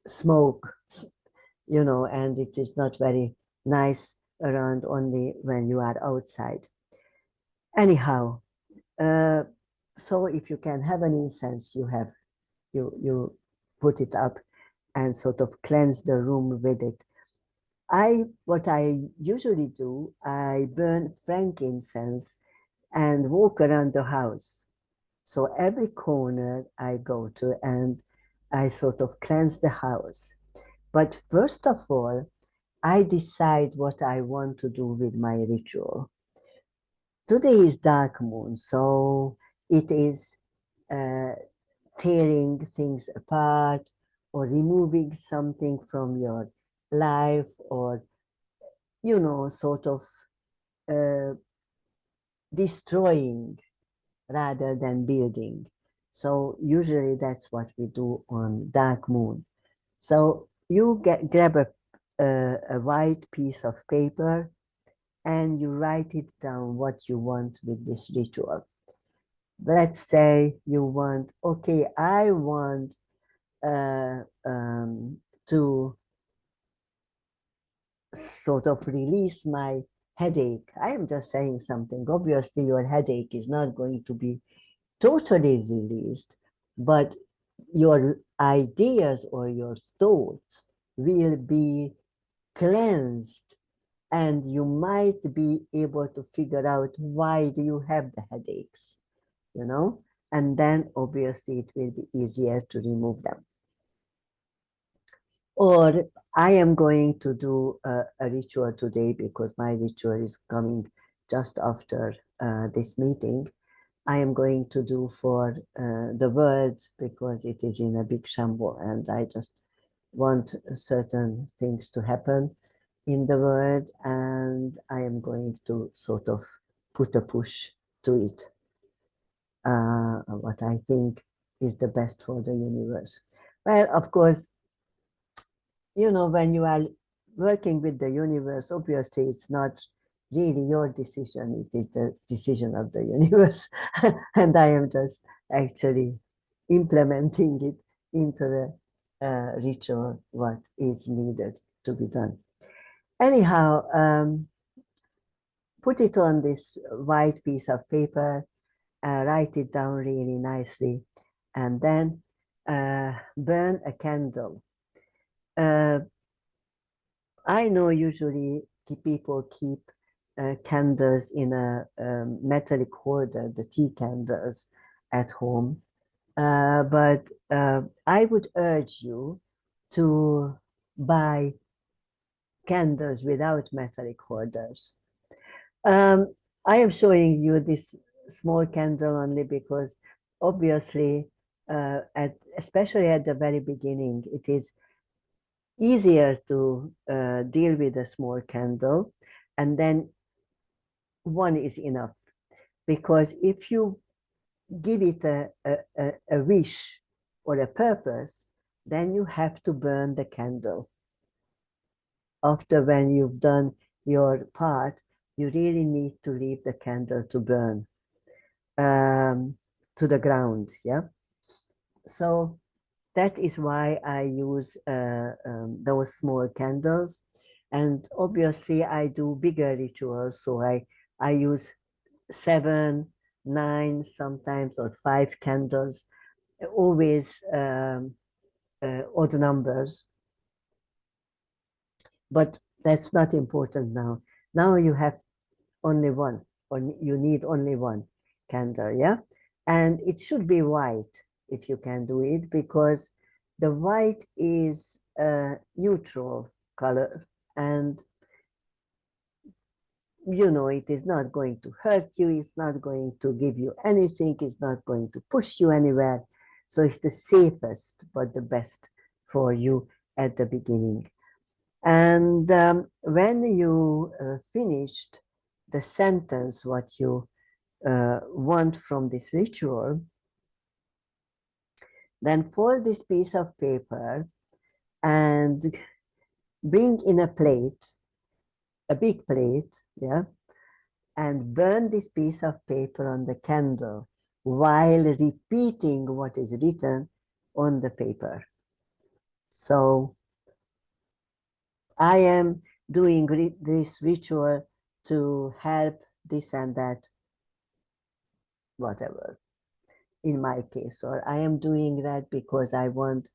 smoke, and it is not very nice around only when you are outside. Anyhow, so if you can have an incense, you put it up and sort of cleanse the room with it. What I usually do, I burn frankincense and walk around the house. So every corner I go to and I sort of cleanse the house. But first of all, I decide what I want to do with my ritual. Today is dark moon, so it is tearing things apart or removing something from your life, or sort of destroying rather than building. So usually that's what we do on dark moon. So you grab a white piece of paper and you write it down what you want with this ritual. Let's say you want, okay, I want to sort of release my headache. I am just saying something. Obviously, your headache is not going to be totally released, but your ideas or your thoughts will be cleansed, and you might be able to figure out why do you have the headaches, and then obviously it will be easier to remove them. Or I am going to do a ritual today because my ritual is coming just after this meeting. I am going to do for the world because it is in a big shambo and I just want certain things to happen in the world, and I am going to sort of put a push to it, what I think is the best for the universe. Well, of course, when you are working with the universe, obviously it's not really your decision, it is the decision of the universe. And I am just actually implementing it into the ritual, what is needed to be done. Anyhow, put it on this white piece of paper, write it down really nicely, and then burn a candle. I know usually the people keep candles in a metallic holder, the tea candles at home. But I would urge you to buy candles without metallic holders. I am showing you this small candle only because obviously, especially at the very beginning, it is easier to deal with a small candle, and then one is enough. Because if you give it a wish or a purpose, then you have to burn the candle. After when you've done your part, you really need to leave the candle to burn to the ground, yeah? So that is why I use those small candles. And obviously I do bigger rituals. So I use 7, 9, sometimes, or 5 candles, always odd numbers. But that's not important now. Now you have only one, or you need only one candle, yeah? And it should be white if you can do it, because the white is a neutral color, and you know, it is not going to hurt you, it's not going to give you anything, it's not going to push you anywhere. So it's the safest, but the best for you at the beginning. And when you finished the sentence, what you want from this ritual, then fold this piece of paper and bring in a plate, a big plate, yeah, and burn this piece of paper on the candle while repeating what is written on the paper. So I am doing this ritual to help this and that, whatever, in my case, or I am doing that because I want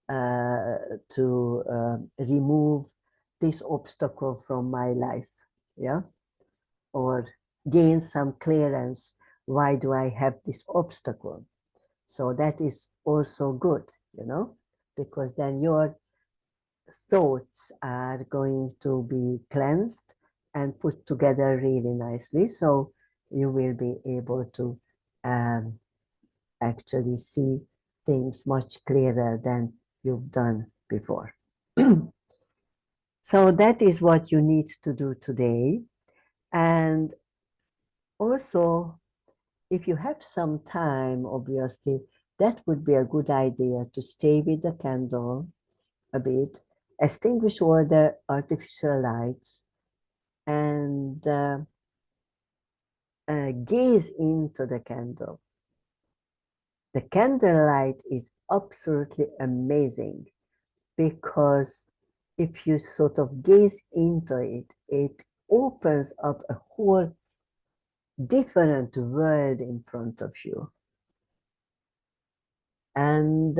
to remove this obstacle from my life, yeah, or gain some clearance. Why do I have this obstacle? So that is also good, you know, because then your thoughts are going to be cleansed and put together really nicely. So you will be able to actually see things much clearer than you've done before. So that is what you need to do today. And also, if you have some time, obviously, that would be a good idea to stay with the candle a bit, extinguish all the artificial lights, and gaze into the candle. The candlelight is absolutely amazing because if you sort of gaze into it, it opens up a whole different world in front of you. And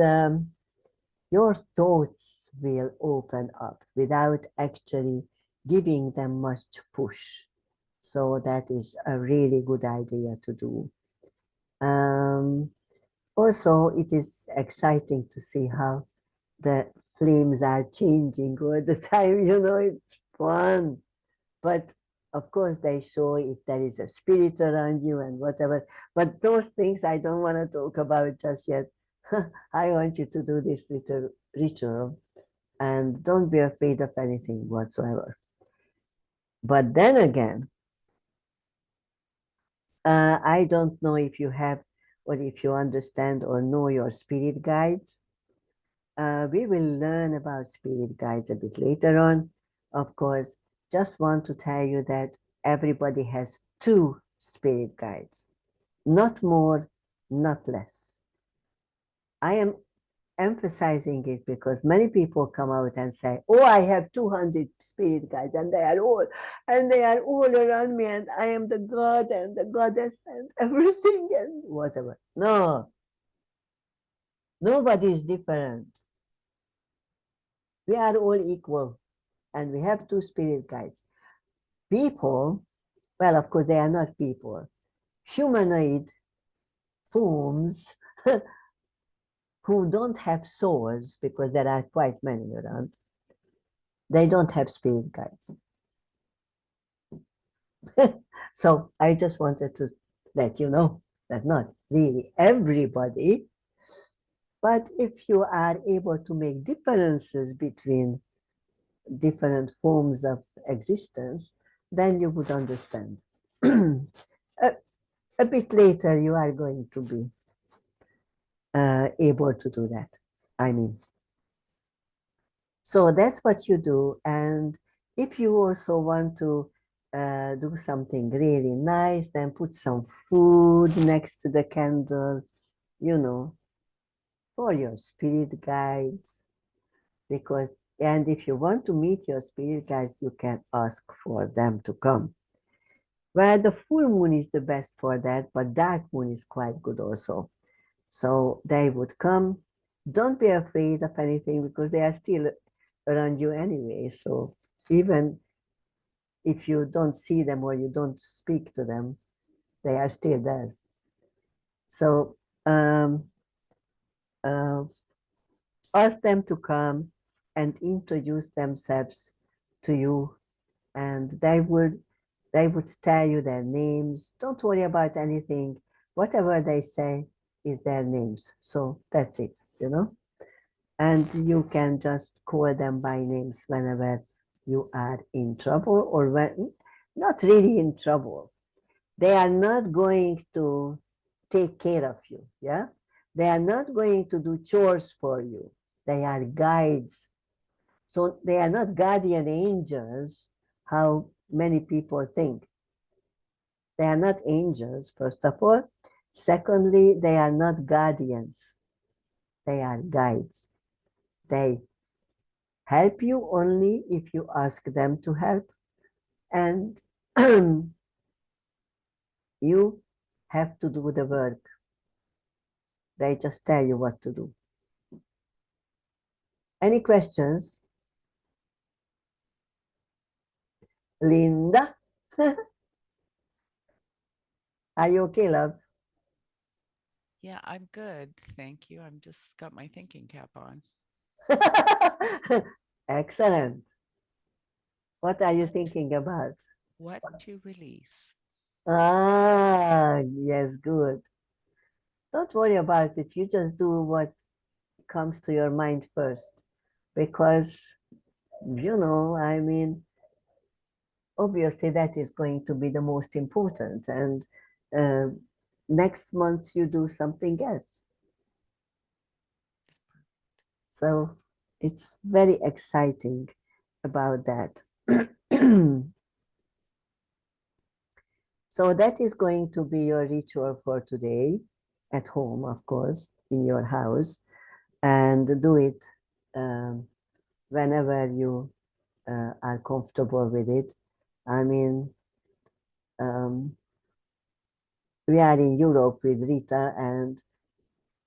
your thoughts will open up without actually giving them much push. So that is a really good idea to do. Also, it is exciting to see how the flames are changing all the time. You know, it's fun. But of course, they show if there is a spirit around you and whatever. But those things I don't want to talk about just yet. I want you to do this little ritual and don't be afraid of anything whatsoever. But then again, I don't know if you have or if you understand or know your spirit guides. We will learn about spirit guides a bit later on. Of course, just want to tell you that everybody has 2 spirit guides, not more, not less. I am emphasizing it because many people come out and say, oh, I have 200 spirit guides and they are all around me and I am the God and the goddess and everything and whatever. No, nobody is different. We are all equal and we have 2 spirit guides. People, well, of course, they are not people. Humanoid forms who don't have souls, because there are quite many around, they don't have spirit guides. So I just wanted to let you know that not really everybody, but if you are able to make differences between different forms of existence, then you would understand. A bit later, you are going to be able to do that. I mean, so that's what you do. And if you also want to do something really nice, then put some food next to the candle, you know, for your spirit guides. Because, and if you want to meet your spirit guides, you can ask for them to come. Well, the full moon is the best for that, but dark moon is quite good also. So they would come. Don't be afraid of anything because they are still around you anyway. So even if you don't see them or you don't speak to them, they are still there. So ask them to come and introduce themselves to you, and they would They would tell you their names. Don't worry about anything. Whatever they say is their names. So that's it, you know? And you can just call them by names whenever you are in trouble or when not really in trouble. They are not going to take care of you, yeah? They are not going to do chores for you. They are guides. So they are not guardian angels, how many people think. They are not angels, first of all. Secondly, they are not guardians. They are guides. They help you only if you ask them to help. And you have to do the work. They just tell you what to do. Any questions? Linda? Are you okay, love? Yeah, I'm good. Thank you. I'm just got my thinking cap on. Excellent. What are you thinking about? What to release? Ah, yes, good. Don't worry about it. You just do what comes to your mind first. Because, you know, I mean, obviously that is going to be the most important. And next month you do something else. So it's very exciting about that. So that is going to be your ritual for today, at home, of course, in your house, and do it whenever you are comfortable with it. I mean, we are in Europe with Rita, and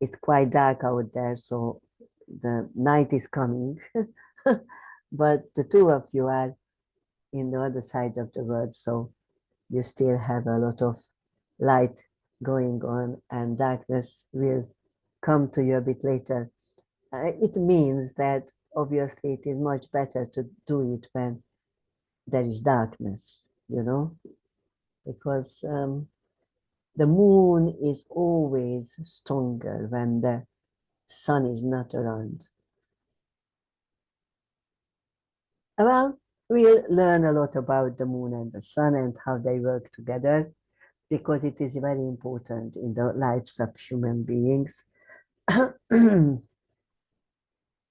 it's quite dark out there, so the night is coming. But the two of you are in the other side of the world, so you still have a lot of light going on, and darkness will come to you a bit later. It means that obviously it is much better to do it when there is darkness, you know, because the moon is always stronger when the sun is not around. Well, we'll learn a lot about the moon and the sun and how they work together, because it is very important in the lives of human beings.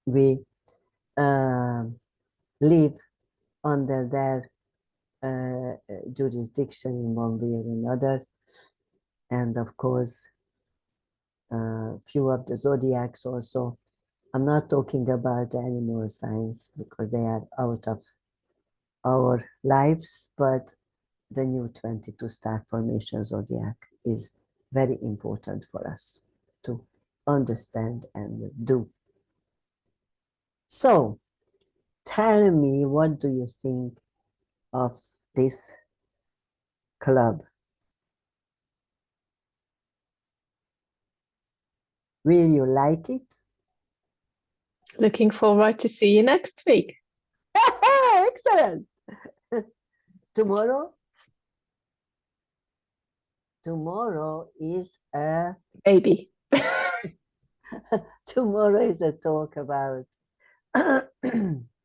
We live under their jurisdiction in one way or another. And of course, few of the zodiacs also. I'm not talking about animal signs because they are out of our lives, but the new 22 star formation zodiac is very important for us to understand and do. So tell me, what do you think of this club? Will you like it? Looking forward to see you next week. Excellent. Tomorrow? Tomorrow is a Baby. tomorrow is a talk about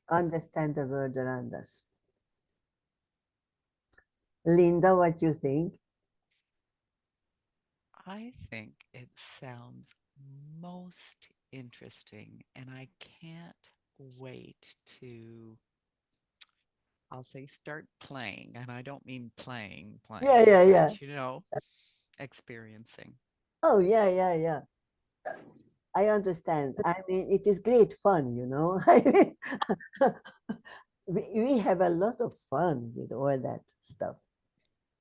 understand the world around us. Linda, what do you think? I think it sounds most interesting, and I can't wait to, I'll say, start playing. And I don't mean playing, Yeah. but, you know, experiencing. Oh, yeah. I understand. I mean, it is great fun, you know. I mean, we have a lot of fun with all that stuff.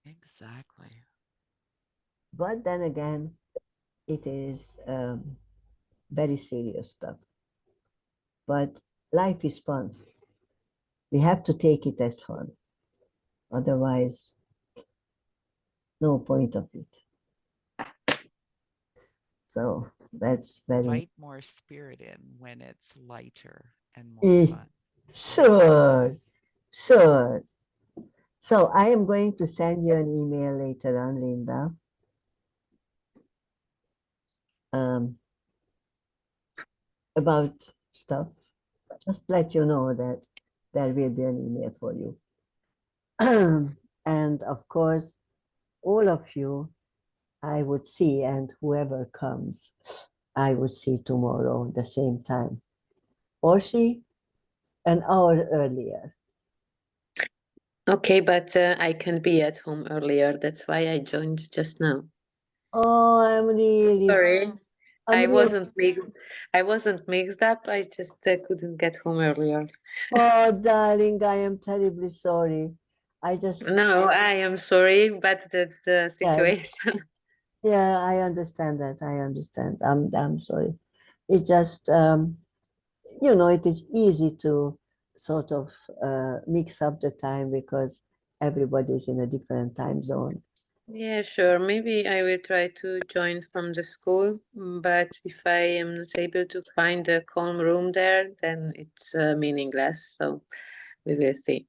Exactly. But then again, it is very serious stuff. But life is fun. We have to take it as fun. Otherwise, no point of it. So that's very Invite more spirit in when it's lighter and more Eh, fun. sure. So I am going to send you an email later on, Linda. About stuff. Just let you know that there will be an email for you. And of course, all of you, I would see, and whoever comes, I would see tomorrow the same time. Or she, an hour earlier. Okay, but I can be at home earlier. That's why I joined just now. Oh, I'm really Sorry. I'm I really, wasn't mixed up. I just couldn't get home earlier. oh, darling, I am terribly sorry. I just, No, I am sorry, but that's the yeah, situation. yeah, I understand that. I understand. I'm sorry. It just, you know, it is easy to sort of mix up the time because everybody's in a different time zone. Yeah, sure. Maybe I will try to join from the school, but if I am not able to find a calm room there, then it's meaningless. So we will see.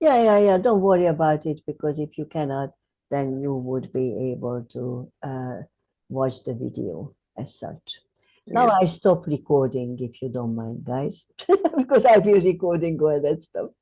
Yeah. Don't worry about it because if you cannot, then you would be able to watch the video as such. Now Yeah. I stop recording if you don't mind, guys, because I've been recording all that stuff.